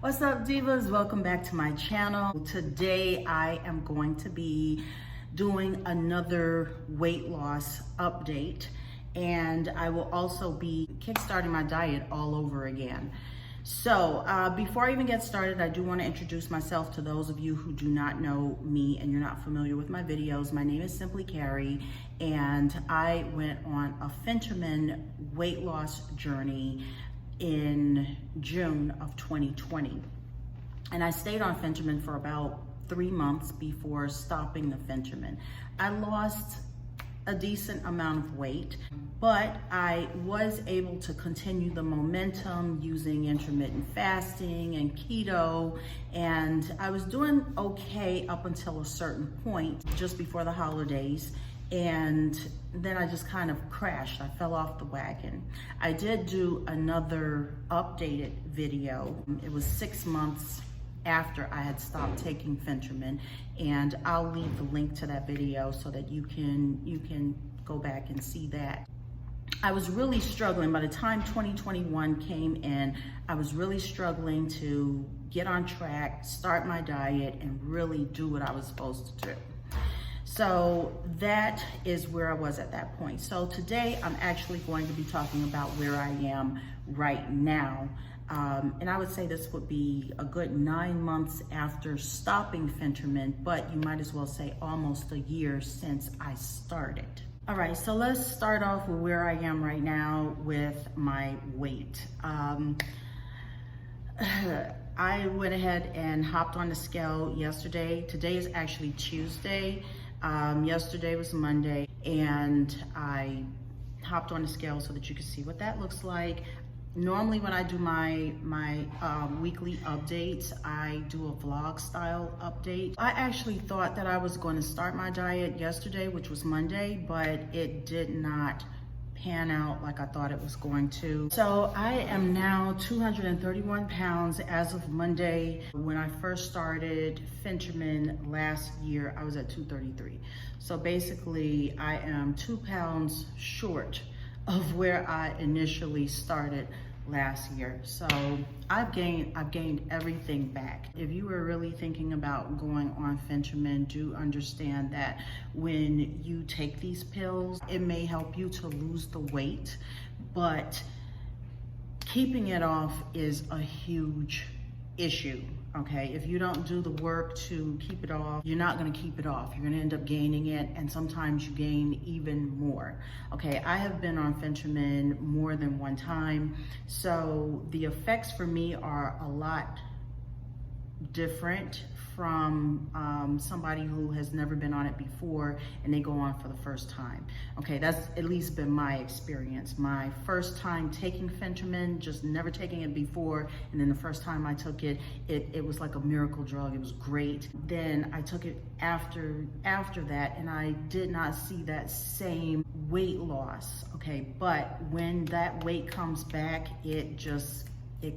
What's up, divas? Welcome back to my channel. Today I am going to be doing another weight loss update, and I will also be kickstarting my diet all over again. So before I even get started, I do want to introduce myself to those of you who do not know me and you're not familiar with my videos. My name is Simply Carrie, and I went on a Phentermine weight loss journey in June of 2020. And I stayed on Phentermine for about 3 months before stopping the Phentermine. I lost a decent amount of weight, but I was able to continue the momentum using intermittent fasting and keto, and I was doing okay up until a certain point just before the holidays. And then I just kind of crashed. I fell off the wagon. I did do another updated video. It was 6 months after I had stopped taking Phentermine, and I'll leave the link to that video so that you can go back and see that. I was really struggling. By the time 2021 came in, I was really struggling to get on track, start my diet, and really do what I was supposed to do. So that is where I was at that point. So today I'm actually going to be talking about where I am right now. And I would say this would be a good 9 months after stopping Phentermine, but you might as well say almost a year since I started. All right, so let's start off with where I am right now with my weight. I went ahead and hopped on the scale yesterday. Today is actually Tuesday. Yesterday was Monday, and I hopped on the scale so that you can see what that looks like. Normally when I do my weekly updates, I do a vlog style update. I actually thought that I was going to start my diet yesterday, which was Monday, but it did not pan out like I thought it was going to. So I am now 231 pounds as of Monday. When I first started Phentermine last year, I was at 233. So basically I am 2 pounds short of where I initially started last year. So I've gained everything back. If you were really thinking about going on Phentermine, do understand that when you take these pills, it may help you to lose the weight, but keeping it off is a huge issue. Okay, if you don't do the work to keep it off, you're not going to keep it off. You're going to end up gaining it, and sometimes you gain even more. Okay, I have been on Phentermine more than one time, so the effects for me are a lot different from somebody who has never been on it before and they go on for the first time. Okay, that's at least been my experience. My first time taking Phentermine, just never taking it before, and then the first time I took it, it was like a miracle drug. It was great. Then I took it after that, and I did not see that same weight loss. Okay, but when that weight comes back, it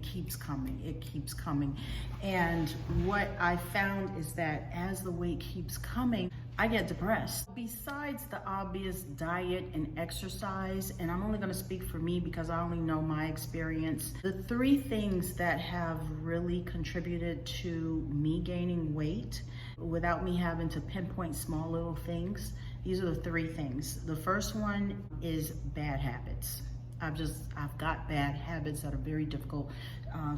keeps coming. And what I found is that as the weight keeps coming, I get depressed. Besides the obvious diet and exercise, and I'm only gonna speak for me because I only know my experience, the 3 things that have really contributed to me gaining weight without me having to pinpoint small little things, these are the 3 things. The first one is bad habits. I've got bad habits that are very difficult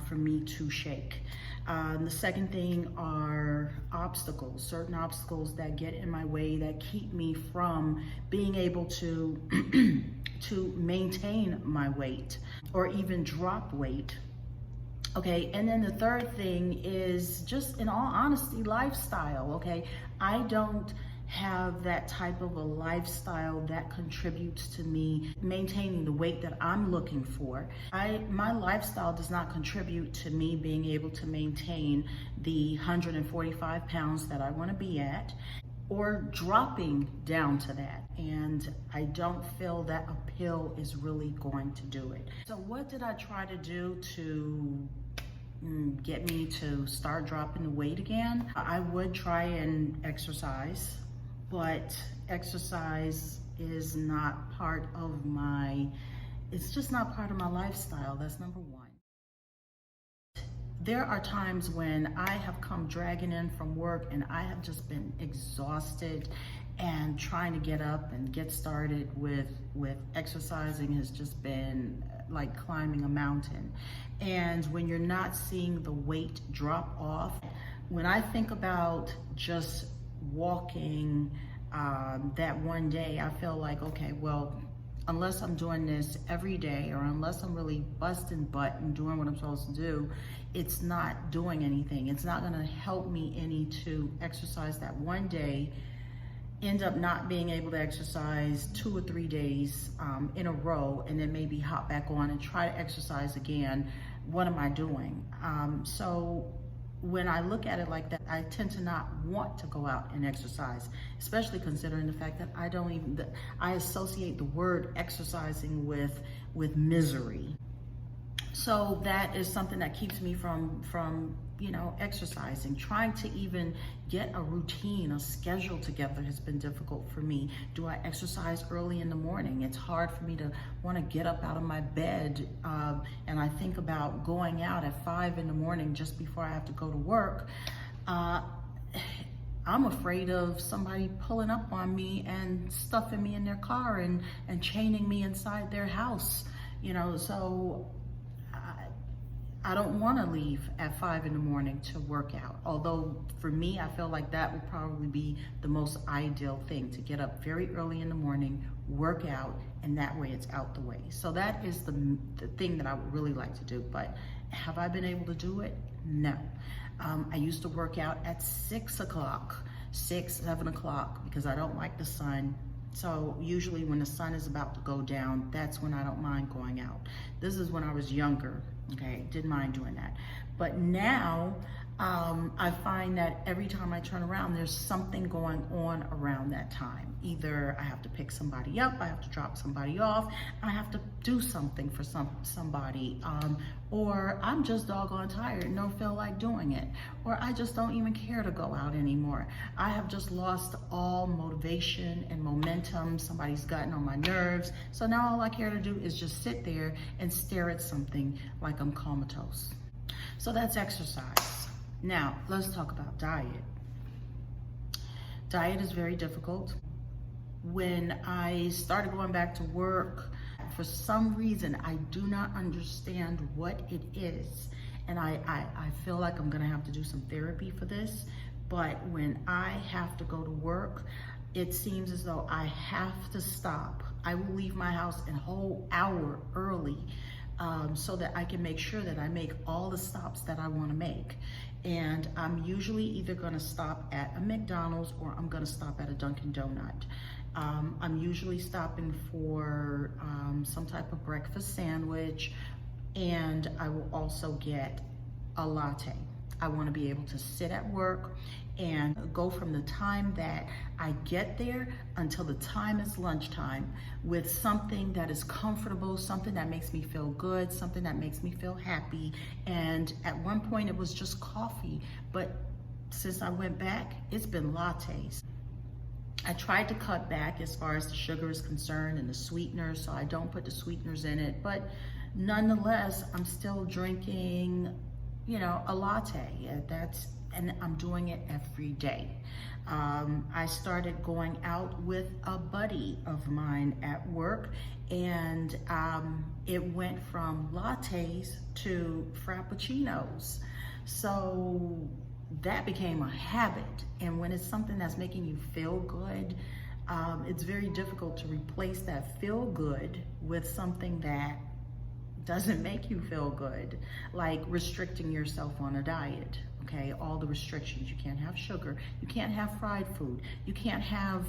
for me to shake. The second thing are obstacles, certain obstacles that get in my way that keep me from being able to to maintain my weight or even drop weight. Okay, and then the third thing is just, in all honesty, lifestyle. Okay, I don't have that type of a lifestyle that contributes to me maintaining the weight that I'm looking for. My lifestyle does not contribute to me being able to maintain the 145 pounds that I want to be at, or dropping down to that. And I don't feel that a pill is really going to do it. So what did I try to do to get me to start dropping the weight again? I would try and exercise, but exercise is not part of it's just not part of my lifestyle. That's number one. there are times when I have come dragging in from work and I have just been exhausted, and trying to get up and get started with exercising has just been like climbing a mountain. And when you're not seeing the weight drop off, when I think about just walking that one day, I feel like, okay, well, unless I'm doing this every day, or unless I'm really busting butt and doing what I'm supposed to do, it's not doing anything. It's not gonna help me any to exercise that one day, end up not being able to exercise 2 or 3 days in a row, and then maybe hop back on and try to exercise again. What am I doing? So when I look at it like that, I tend to not want to go out and exercise, especially considering the fact that I associate the word exercising with misery. So that is something that keeps me from exercising. Trying to even get a routine, a schedule together has been difficult for me. Do I exercise early in the morning? It's hard for me to want to get up out of my bed, and I think about going out at 5 in the morning just before I have to go to work. I'm afraid of somebody pulling up on me and stuffing me in their car and chaining me inside their house, so I don't want to leave at 5 in the morning to work out. Although for me, I feel like that would probably be the most ideal thing, to get up very early in the morning, work out, and that way it's out the way. So that is the thing that I would really like to do. But have I been able to do it? No. I used to work out at 6 o'clock, 7 o'clock, because I don't like the sun. So usually when the sun is about to go down, that's when I don't mind going out. This is when I was younger. Okay, didn't mind doing that. But now I find that every time I turn around, there's something going on around that time. Either I have to pick somebody up, I have to drop somebody off, I have to do something for somebody, or I'm just doggone tired and don't feel like doing it, or I just don't even care to go out anymore. I have just lost all motivation and momentum. Somebody's gotten on my nerves. So now all I care to do is just sit there and stare at something like I'm comatose. So that's exercise. Now, let's talk about diet. Diet is very difficult. When I started going back to work, for some reason, I do not understand what it is. And I feel like I'm gonna have to do some therapy for this. But when I have to go to work, it seems as though I have to stop. I will leave my house a whole hour early, so that I can make sure that I make all the stops that I want to make. And I'm usually either going to stop at a McDonald's or I'm going to stop at a Dunkin' Donut. I'm usually stopping for some type of breakfast sandwich, and I will also get a latte. I want to be able to sit at work and go from the time that I get there until the time is lunchtime with something that is comfortable, something that makes me feel good, something that makes me feel happy. And at one point it was just coffee, but since I went back, it's been lattes. I tried to cut back as far as the sugar is concerned and the sweeteners, so I don't put the sweeteners in it, but nonetheless, I'm still drinking, a latte. And I'm doing it every day. I started going out with a buddy of mine at work, and it went from lattes to frappuccinos. So that became a habit. And when it's something that's making you feel good, it's very difficult to replace that feel good with something that doesn't make you feel good, like restricting yourself on a diet. Okay, all the restrictions. You can't have sugar, you can't have fried food, you can't have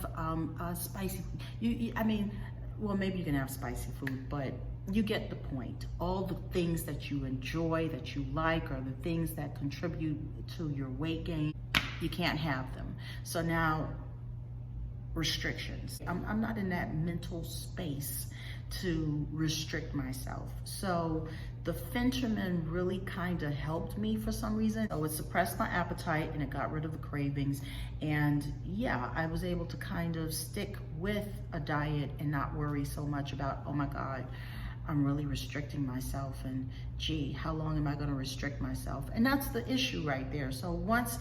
spicy, well, maybe you can have spicy food, but you get the point. All the things that you enjoy, that you like, or the things that contribute to your weight gain, you can't have them. So now, restrictions. I'm not in that mental space to restrict myself. So the Phentermine really kind of helped me for some reason. So it suppressed my appetite and it got rid of the cravings. And yeah, I was able to kind of stick with a diet and not worry so much about, oh my God, I'm really restricting myself, and gee, how long am I going to restrict myself? And that's the issue right there. So once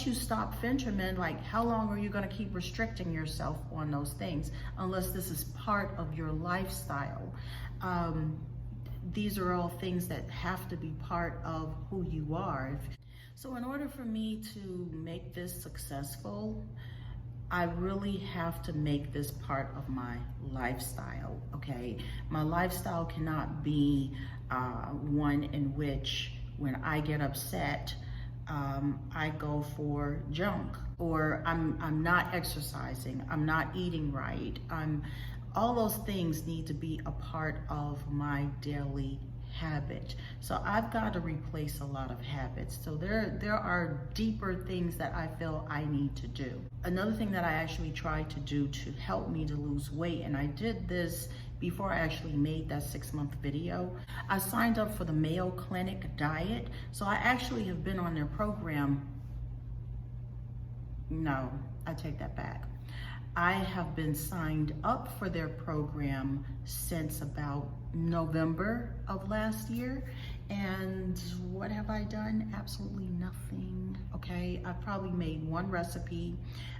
you stop Phentermine, like, how long are you going to keep restricting yourself on those things, unless this is part of your lifestyle? These are all things that have to be part of who you are. So in order for me to make this successful, I really have to make this part of my lifestyle, okay? My lifestyle cannot be one in which when I get upset, I go for junk, or I'm not exercising, I'm not eating right. All those things need to be a part of my daily habit. So I've got to replace a lot of habits. So there are deeper things that I feel I need to do. Another thing that I actually tried to do to help me to lose weight, and I did this before I actually made that 6-month video, I signed up for the Mayo Clinic Diet. So I actually have been on their program. No, I take that back. I have been signed up for their program since about November of last year. And what have I done? Absolutely nothing, okay? I've probably made one recipe.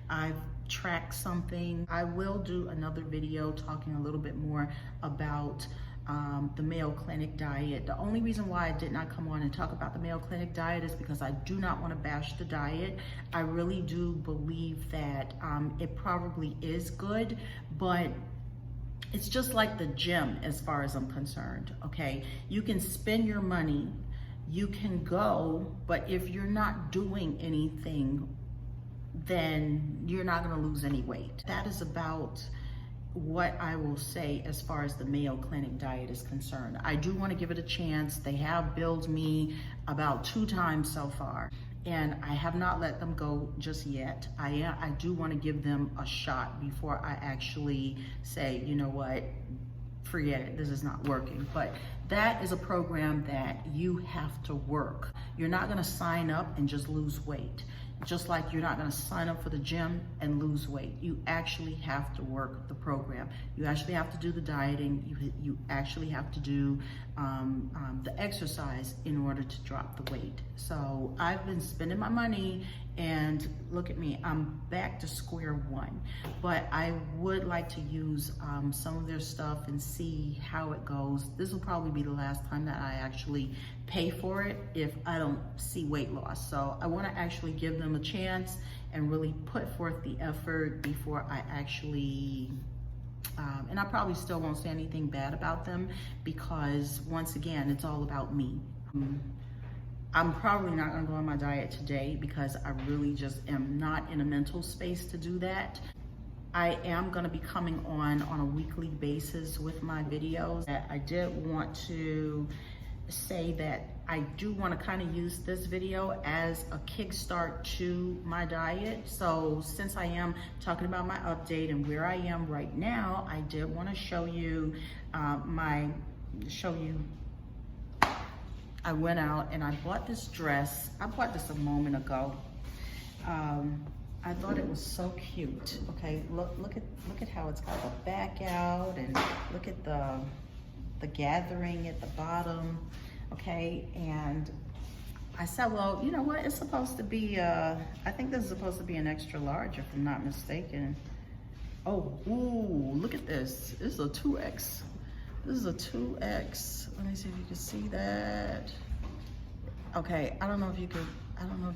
I've tracked something. I will do another video talking a little bit more about the Mayo Clinic Diet. The only reason why I did not come on and talk about the Mayo Clinic Diet is because I do not want to bash the diet. I really do believe that it probably is good, but it's just like the gym as far as I'm concerned, okay? You can spend your money, you can go, but if you're not doing anything, then you're not gonna lose any weight. That is about what I will say as far as the Mayo Clinic Diet is concerned. I do want to give it a chance. They have billed me about 2 times so far, and I have not let them go just yet. I do want to give them a shot before I actually say, you know what, forget it, this is not working. But that is a program that you have to work. You're not going to sign up and just lose weight. Just like you're not going to sign up for the gym and lose weight. You actually have to work the program. You actually have to do the dieting. You actually have to do the exercise in order to drop the weight. So I've been spending my money, and look at me, I'm back to square one. But I would like to use some of their stuff and see how it goes. This will probably be the last time that I actually pay for it if I don't see weight loss. So I want to actually give them a chance and really put forth the effort before I actually and I probably still won't say anything bad about them, because once again, it's all about me. I'm probably not going to go on my diet today because I really just am not in a mental space to do that. I am going to be coming on a weekly basis with my videos. I did want to say that I do want to kind of use this video as a kickstart to my diet. So since I am talking about my update and where I am right now, I did want to show you I went out and I bought this dress. I bought this a moment ago. I thought it was so cute. Okay, look at how it's got the back out, and look at the gathering at the bottom. Okay, and I said, well, you know what? It's supposed to be, I think this is supposed to be an extra large, if I'm not mistaken. Oh, ooh, look at this. This is a 2X. This is a 2X. Let me see if you can see that. Okay, I don't know if you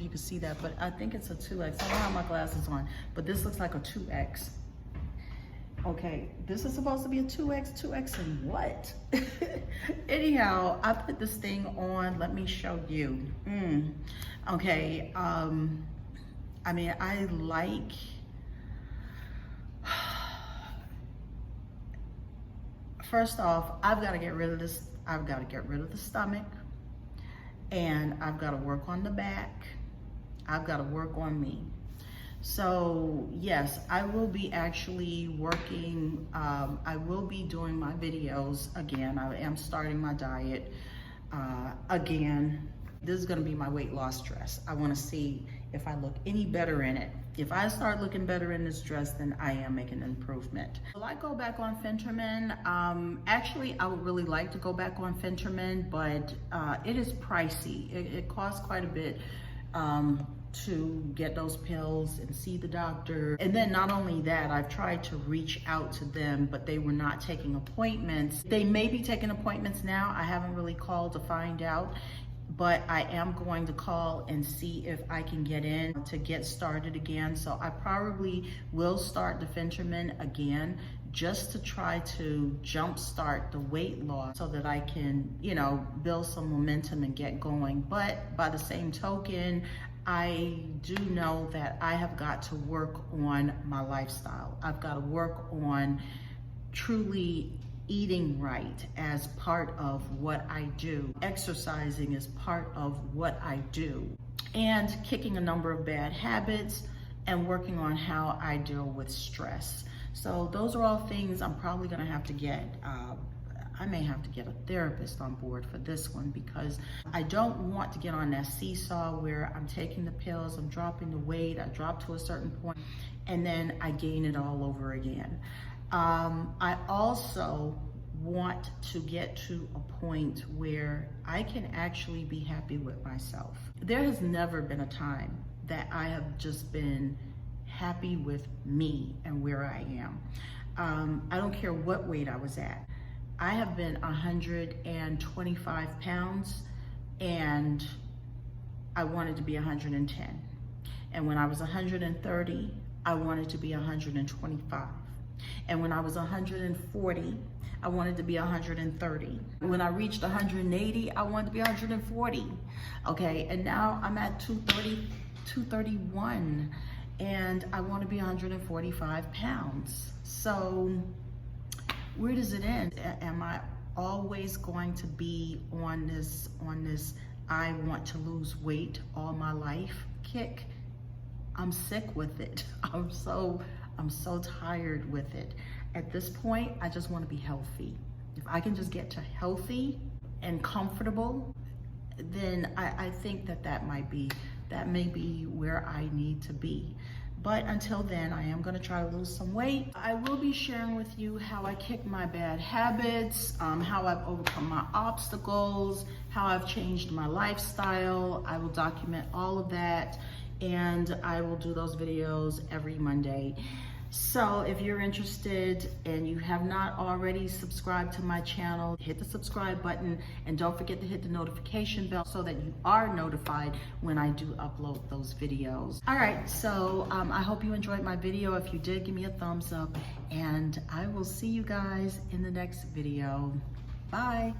could see that, but I think it's a 2X. I don't have my glasses on, but this looks like a 2X. Okay, this is supposed to be a 2X and what? Anyhow, I put this thing on. Let me show you. Okay, I mean, I like, first off, I've got to get rid of this. I've got to get rid of the stomach, and I've got to work on the back. I've got to work on me. So yes, I will be actually working, I will be doing my videos again. I am starting my diet again. This is gonna be my weight loss dress. I wanna see if I look any better in it. If I start looking better in this dress, then I am making an improvement. Will I go back on Phentermine? Actually, I would really like to go back on Phentermine, but it is pricey. It costs quite a bit to get those pills and see the doctor. And then not only that, I've tried to reach out to them, but they were not taking appointments. They may be taking appointments now. I haven't really called to find out, but I am going to call and see if I can get in to get started again. So I probably will start the Phentermine again, just to try to jumpstart the weight loss so that I can, you know, build some momentum and get going. But by the same token, I do know that I have got to work on my lifestyle. I've got to work on truly eating right as part of what I do. Exercising is part of what I do. And kicking a number of bad habits and working on how I deal with stress. So those are all things I'm probably gonna have to get. I may have to get a therapist on board for this one, because I don't want to get on that seesaw where I'm taking the pills, I'm dropping the weight, I drop to a certain point, and then I gain it all over again. I also want to get to a point where I can actually be happy with myself. There has never been a time that I have just been happy with me and where I am. I don't care what weight I was at. I have been 125 pounds and I wanted to be 110. And when I was 130, I wanted to be 125. And when I was 140, I wanted to be 130. When I reached 180, I wanted to be 140. Okay, and now I'm at 230, 231, and I want to be 145 pounds. So where does it end? Am I always going to be on this I want to lose weight all my life kick? I'm sick with it. I'm so tired with it. At this point, I just want to be healthy. If I can just get to healthy and comfortable, then I think that may be where I need to be. But until then, I am going to try to lose some weight. I will be sharing with you how I kick my bad habits, how I've overcome my obstacles, how I've changed my lifestyle. I will document all of that, and I will do those videos every Monday. So if you're interested and you have not already subscribed to my channel, hit the subscribe button and don't forget to hit the notification bell so that you are notified when I do upload those videos. All right, so I hope you enjoyed my video. If you did, give me a thumbs up, and I will see you guys in the next video. Bye.